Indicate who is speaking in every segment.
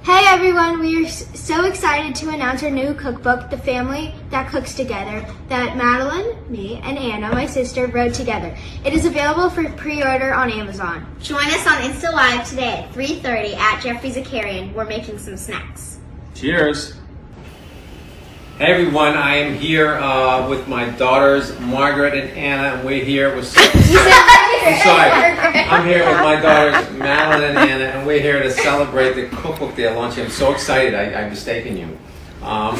Speaker 1: Hey everyone, we are so excited to announce our new cookbook, The Family That Cooks Together, that Madeline, me, and Anna, my sister, wrote together. It is available for pre-order on Amazon.
Speaker 2: Join us on Insta Live today at 3:30 at Geoffrey Zakarian. We're making some snacks.
Speaker 3: Cheers. Hey everyone, I am here with my daughters, Margaret and Anna, and we're here with... I'm here with my daughters, Madeline and Anna, and we're here to celebrate the cookbook they're launching. I'm so excited, I've mistaken you.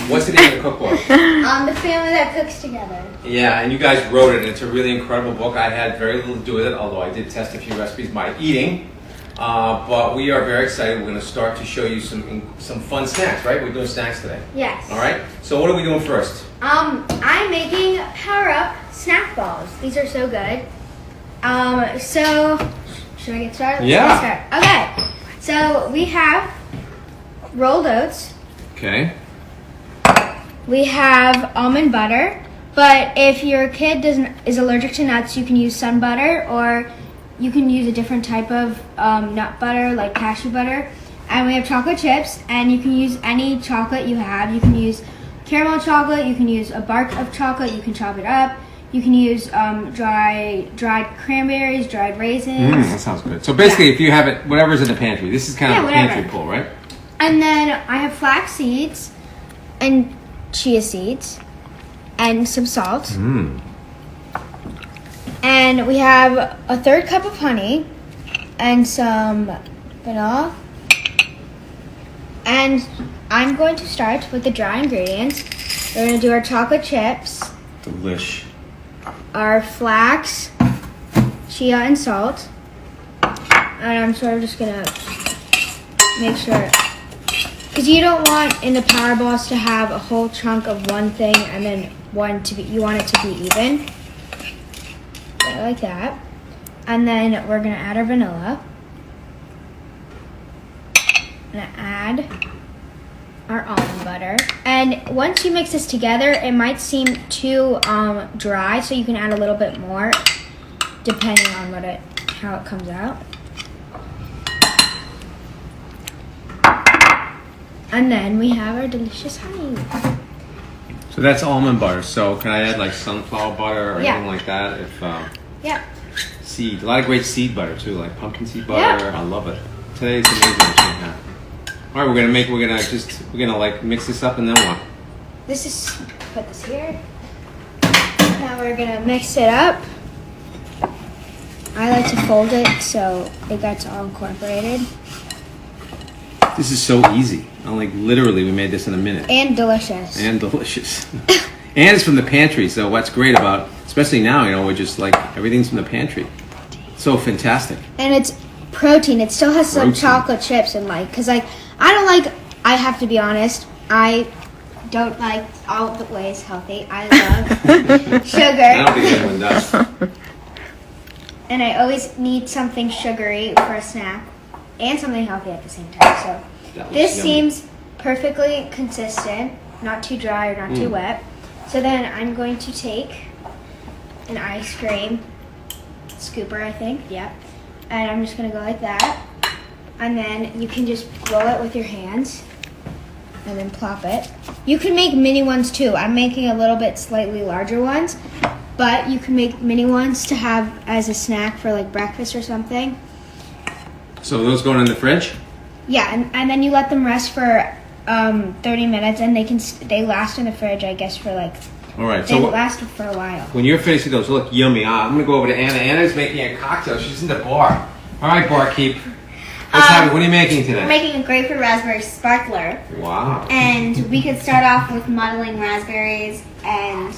Speaker 3: What's the name of the cookbook?
Speaker 1: The Family That Cooks Together.
Speaker 3: Yeah, and you guys wrote it. It's a really incredible book. I had very little to do with it, although I did test a few recipes by eating. But we are very excited. We're going to start to show you some fun snacks, right? We're doing snacks today.
Speaker 1: Yes.
Speaker 3: All right. So what are we doing first?
Speaker 1: I'm making PowerUp snack balls. These are so good. So should I get started?
Speaker 3: Yeah.
Speaker 1: Let's start. Okay. So we have rolled oats.
Speaker 3: Okay.
Speaker 1: We have almond butter. But if your kid is allergic to nuts, you can use sun butter, or you can use a different type of nut butter, like cashew butter. And we have chocolate chips, and you can use any chocolate you have. You can use caramel chocolate, you can use a bark of chocolate, you can chop it up. You can use dried cranberries, dried raisins.
Speaker 3: That sounds good. So basically, if you have it, whatever's in the pantry, this is kind of a pantry pull, right?
Speaker 1: And then I have flax seeds and chia seeds and some salt. And we have a 1/3 cup of honey and some vanilla. And I'm going to start with the dry ingredients. We're going to do our chocolate chips,
Speaker 3: Delish.
Speaker 1: our flax, chia, and salt. And I'm sort of just going to make sure, because you don't want in the power balls to have a whole chunk of one thing and then you want it to be even. Like that. And then we're going to add our vanilla. I'm going to add our almond butter. And once you mix this together, it might seem too dry, so you can add a little bit more depending on how it comes out. And then we have our delicious honey.
Speaker 3: So that's almond butter. So can I add like sunflower butter or anything like that?
Speaker 1: Yeah.
Speaker 3: Seed. A lot of great seed butter too, like pumpkin seed butter. I love it. Today's amazing. All right, we're gonna like mix this up, and then what?
Speaker 1: Put this here. Now we're gonna mix it up. I like to fold it so it gets all incorporated.
Speaker 3: This is so easy. Literally, we made this in a minute.
Speaker 1: And delicious.
Speaker 3: And delicious. And it's from the pantry. So what's great about, especially now, we're just like everything's from the pantry. So fantastic.
Speaker 1: And it's protein. It still has some chocolate chips and I have to be honest, I don't like all the ways healthy. I love sugar.
Speaker 3: I don't think anyone does.
Speaker 1: And I always need something sugary for a snack and something healthy at the same time. So this seems perfectly consistent, not too dry or not too wet. So then I'm going to take an ice cream scooper, I think, yeah. And I'm just gonna go like that. And then you can just roll it with your hands and then plop it. You can make mini ones too. I'm making a little bit slightly larger ones, but you can make mini ones to have as a snack for like breakfast or something.
Speaker 3: So those going in the fridge?
Speaker 1: Yeah, and then you let them rest for 30 minutes, and they last in the fridge, I guess, for like.
Speaker 3: All right.
Speaker 1: They last for a while.
Speaker 3: When you're finished with those, look yummy. I'm gonna go over to Anna. Anna's making a cocktail. She's in the bar. All right, barkeep. What are you making today?
Speaker 2: We're making a Grapefruit Raspberry Sparkler.
Speaker 3: Wow.
Speaker 2: And we could start off with muddling raspberries and.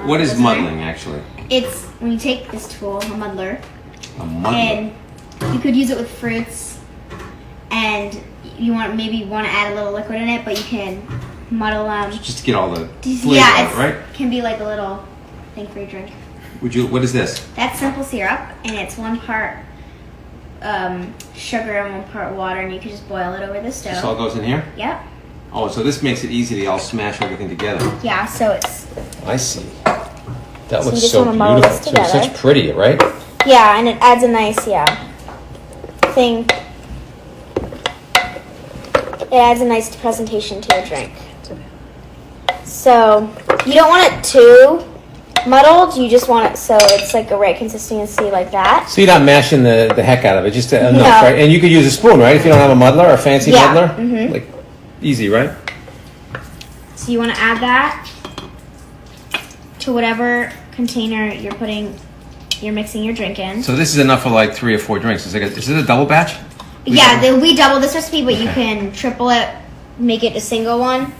Speaker 3: What is muddling actually?
Speaker 2: It's when you take this tool, a muddler.
Speaker 3: A muddler.
Speaker 2: And you could use it with fruits, and you maybe want to add a little liquid in it, but you can muddle them.
Speaker 3: Just to get all the flavor out, right?
Speaker 2: It can be like a little thing for your drink.
Speaker 3: What is this?
Speaker 2: That's simple syrup, and it's 1 part sugar and 1 part water, and you can just boil it over the stove.
Speaker 3: This all goes in here?
Speaker 2: Yep.
Speaker 3: Oh, so this makes it easy to all smash everything together.
Speaker 2: Yeah, so it's...
Speaker 3: I see. That looks
Speaker 2: just
Speaker 3: so
Speaker 2: wanna muddle
Speaker 3: beautiful.
Speaker 2: this together.
Speaker 3: So it's such pretty, right?
Speaker 2: Yeah, and it adds a nice thing. It adds a nice presentation to your drink. So you don't want it too muddled. You just want it so it's like a right consistency like that.
Speaker 3: So you're not mashing the heck out of it, just enough,
Speaker 2: No.
Speaker 3: right? And you could use a spoon, right? If you don't have a muddler or a fancy muddler,
Speaker 2: Mhm.
Speaker 3: like easy, right?
Speaker 2: So you want to add that to whatever container you're mixing your drink in.
Speaker 3: So this is enough for like 3 or 4 drinks. Is this a double batch?
Speaker 2: We double this recipe, but you can triple it, make it a single one,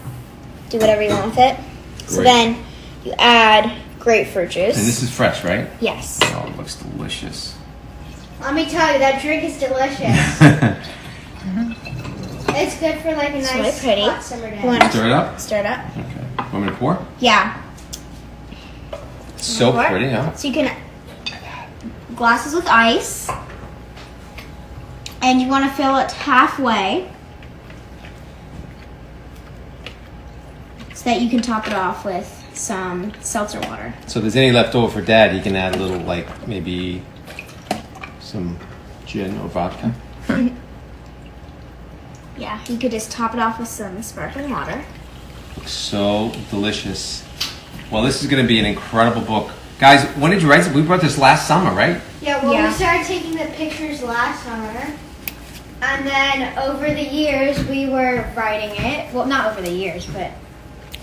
Speaker 2: do whatever you want with it. So
Speaker 3: Great.
Speaker 2: then you add grapefruit juice.
Speaker 3: And this is fresh, right?
Speaker 2: Yes.
Speaker 3: Oh, it looks delicious.
Speaker 1: Let me tell you, that drink is delicious. It's good for like a
Speaker 2: It's
Speaker 1: nice
Speaker 2: really pretty.
Speaker 1: hot summer day.
Speaker 2: You want
Speaker 3: Stir it up?
Speaker 2: to stir it up?
Speaker 3: Okay. Want me to pour?
Speaker 2: Yeah.
Speaker 3: So
Speaker 2: Pour it.
Speaker 3: pretty, huh?
Speaker 2: So you can glasses with ice, and you want to fill it halfway so that you can top it off with some seltzer water.
Speaker 3: So if there's any left over for Dad, he can add a little, like, maybe some gin or vodka.
Speaker 2: Yeah, you could just top it off with some sparkling water.
Speaker 3: Looks so delicious. Well, this is going to be an incredible book. Guys, when did you write this? We brought this last summer, right?
Speaker 1: Yeah, well,
Speaker 2: Yeah.
Speaker 1: we started taking the pictures last summer. And then over the years, we were writing it. Well, not over the years, but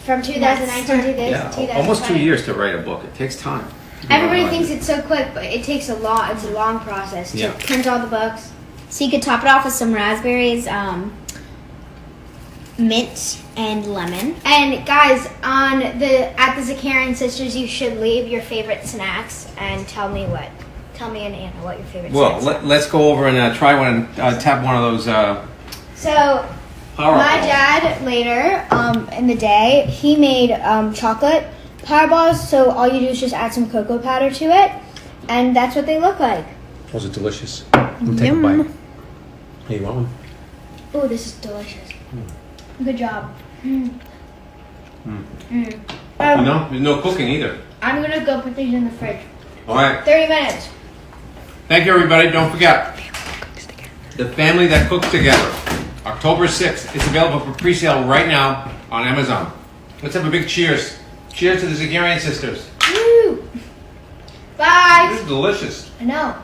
Speaker 1: from 2019 to this, 2020.
Speaker 3: Almost 2 years to write a book. It takes time.
Speaker 1: Everybody thinks it's so quick, but it takes a lot. It's a long process to
Speaker 3: Yeah.
Speaker 1: print all the books.
Speaker 2: So you could top it off with some raspberries, mint, and lemon.
Speaker 1: And guys, at the Zakarian Sisters, you should leave your favorite snacks and tell me and Anna what your favorite
Speaker 3: Well,
Speaker 1: snacks are.
Speaker 3: let's go over and try one and tap one of those
Speaker 1: So
Speaker 3: PowerUp
Speaker 1: my
Speaker 3: balls.
Speaker 1: dad later in the day, he made chocolate Powerballs. So all you do is just add some cocoa powder to it, and that's what they look like.
Speaker 3: Those are delicious. We'll take a bite. Hey, you want one?
Speaker 1: Oh, this is delicious. Good job.
Speaker 3: There's no cooking either.
Speaker 1: I'm gonna go put these in the fridge.
Speaker 3: All right.
Speaker 1: 30 minutes.
Speaker 3: Thank you, everybody. Don't forget, The Family That Cooks Together, October 6th. It's available for pre-sale right now on Amazon. Let's have a big cheers. Cheers to the Zakarian Sisters.
Speaker 1: Woo! Bye.
Speaker 3: This is delicious.
Speaker 1: I know.